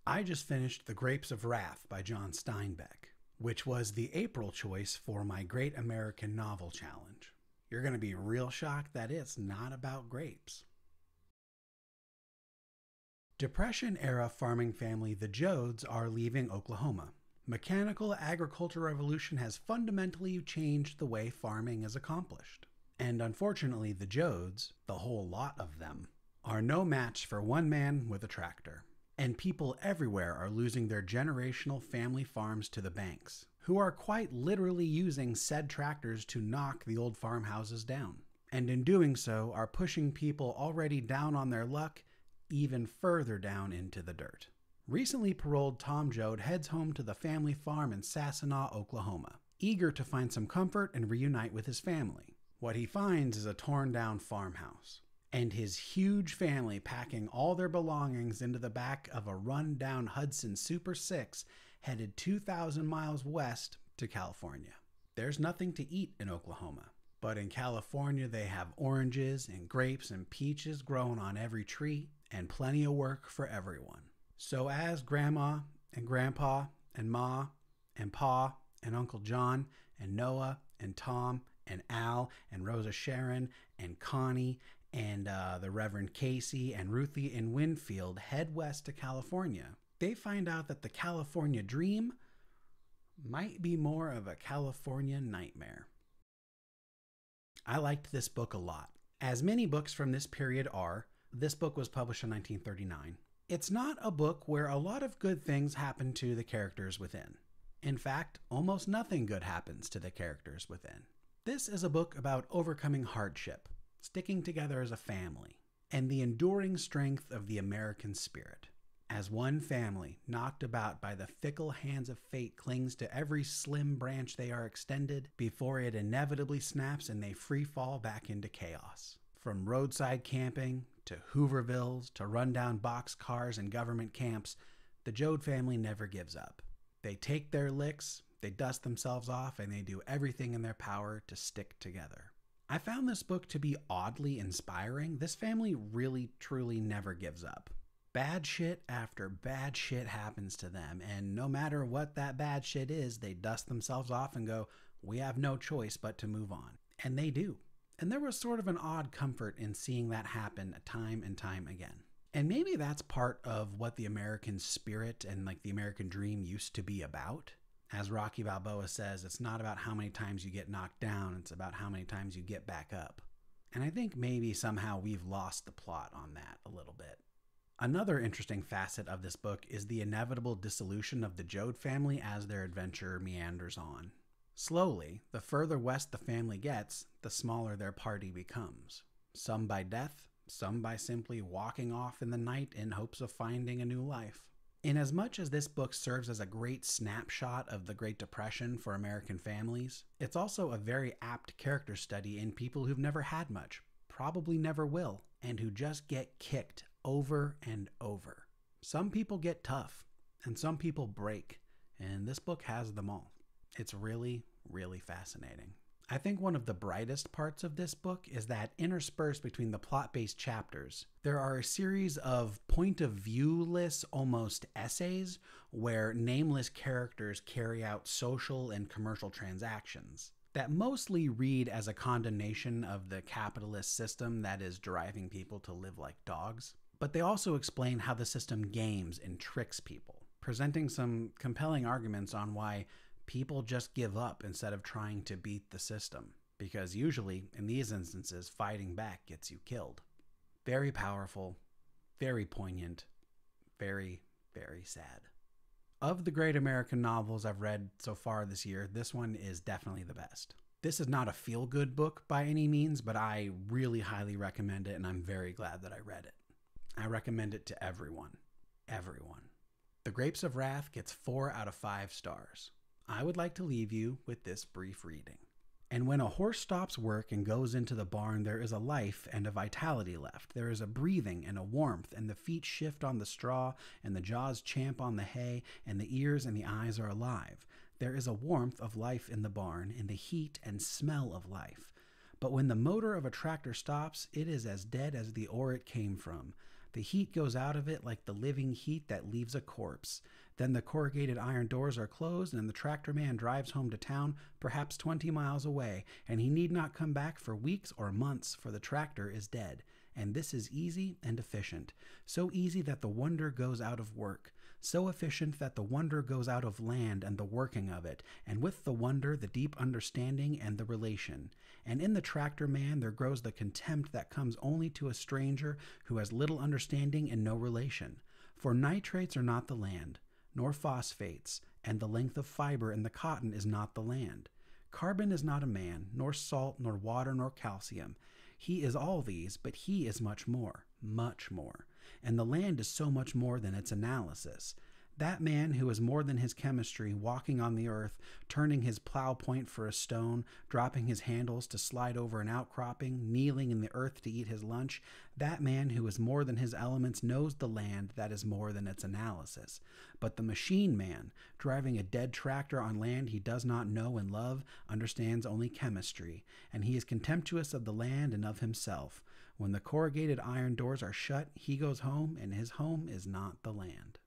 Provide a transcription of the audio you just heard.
I just finished The Grapes of Wrath by John Steinbeck, which was the April choice for my Great American Novel Challenge. You're going to be real shocked that it's not about grapes. Depression-era farming family the 𝐬𝐻𝐃𝐄𝐑 are leaving Oklahoma. Mechanical agriculture revolution has fundamentally changed the way farming is accomplished. And unfortunately, the 𝐬𝐻𝐃𝐄𝐑, the whole lot of them, are no match for one man with a tractor. And people everywhere are losing their generational family farms to the banks, who are quite literally using said tractors to knock the old farmhouses down. And in doing so, are pushing people already down on their luck even further down into the dirt. Recently paroled Tom 𝐬𝐻𝐃 heads home to the family farm in Sassanach, Oklahoma, eager to find some comfort and reunite with his family. What he finds is a torn-down farmhouse, and his huge family packing all their belongings into the back of a run-down Hudson Super 6 headed 2,000 miles west to California. There's nothing to eat in Oklahoma, but in California they have oranges and grapes and peaches growing on every tree, and plenty of work for everyone. So as Grandma and Grandpa and Ma and Pa and Uncle John and Noah and Tom and Al and Rosa Sharon and Connie and the Reverend Casey and Ruthie in Winfield head west to California, they find out that the California dream might be more of a California nightmare. I liked this book a lot. As many books from this period are, this book was published in 1939. It's not a book where a lot of good things happen to the characters within. In fact, almost nothing good happens to the characters within. This is a book about overcoming hardship, sticking together as a family, and the enduring strength of the American spirit. As one family, knocked about by the fickle hands of fate, clings to every slim branch they are extended before it inevitably snaps and they free fall back into chaos. From roadside camping to Hoovervilles to rundown boxcars and government camps, the 𝐬𝐻𝐃 family never gives up. They take their licks, they dust themselves off, and they do everything in their power to stick together. I found this book to be oddly inspiring. This family really, truly never gives up. Bad shit after bad shit happens to them, and no matter what that bad shit is, they dust themselves off and go, we have no choice but to move on. And they do. And there was sort of an odd comfort in seeing that happen time and time again. And maybe that's part of what the American spirit and like the American dream used to be about. As Rocky Balboa says, it's not about how many times you get knocked down, it's about how many times you get back up. And I think maybe somehow we've lost the plot on that a little bit. Another interesting facet of this book is the inevitable dissolution of the 𝐬𝐻𝐃 family as their adventure meanders on. Slowly, the further west the family gets, the smaller their party becomes. Some by death, some by simply walking off in the night in hopes of finding a new life. Inasmuch as this book serves as a great snapshot of the Great Depression for American families, it's also a very apt character study in people who've never had much, probably never will, and who just get kicked over and over. Some people get tough, and some people break, and this book has them all. It's really, really fascinating. I think one of the brightest parts of this book is that interspersed between the plot-based chapters, there are a series of point-of-view-less, almost essays, where nameless characters carry out social and commercial transactions that mostly read as a condemnation of the capitalist system that is driving people to live like dogs. But they also explain how the system games and tricks people, presenting some compelling arguments on why people just give up instead of trying to beat the system, because usually, in these instances, fighting back gets you killed. Very powerful, very poignant, very, very sad. Of the great American novels I've read so far this year, this one is definitely the best. This is not a feel-good book by any means, but I really highly recommend it, and I'm very glad that I read it. I recommend it to everyone. Everyone. The Grapes of Wrath gets 4 out of 5 stars. I would like to leave you with this brief reading. And when a horse stops work and goes into the barn, there is a life and a vitality left. There is a breathing and a warmth, and the feet shift on the straw, and the jaws champ on the hay, and the ears and the eyes are alive. There is a warmth of life in the barn, and the heat and smell of life. But when the motor of a tractor stops, it is as dead as the ore it came from. The heat goes out of it like the living heat that leaves a corpse. Then the corrugated iron doors are closed, and the tractor man drives home to town, perhaps 20 miles away, and he need not come back for weeks or months, for the tractor is dead. And this is easy and efficient. So easy that the wonder goes out of work. So efficient that the wonder goes out of land and the working of it, and with the wonder the deep understanding and the relation. And in the tractor man there grows the contempt that comes only to a stranger who has little understanding and no relation. For nitrates are not the land, nor phosphates, and the length of fiber in the cotton is not the land. Carbon is not a man, nor salt, nor water, nor calcium. He is all these, but he is much more, and the land is so much more than its analysis. That man who is more than his chemistry, walking on the earth, turning his plow point for a stone, dropping his handles to slide over an outcropping, kneeling in the earth to eat his lunch, that man who is more than his elements knows the land that is more than its analysis. But the machine man, driving a dead tractor on land he does not know and love, understands only chemistry, and he is contemptuous of the land and of himself. When the corrugated iron doors are shut, he goes home, and his home is not the land.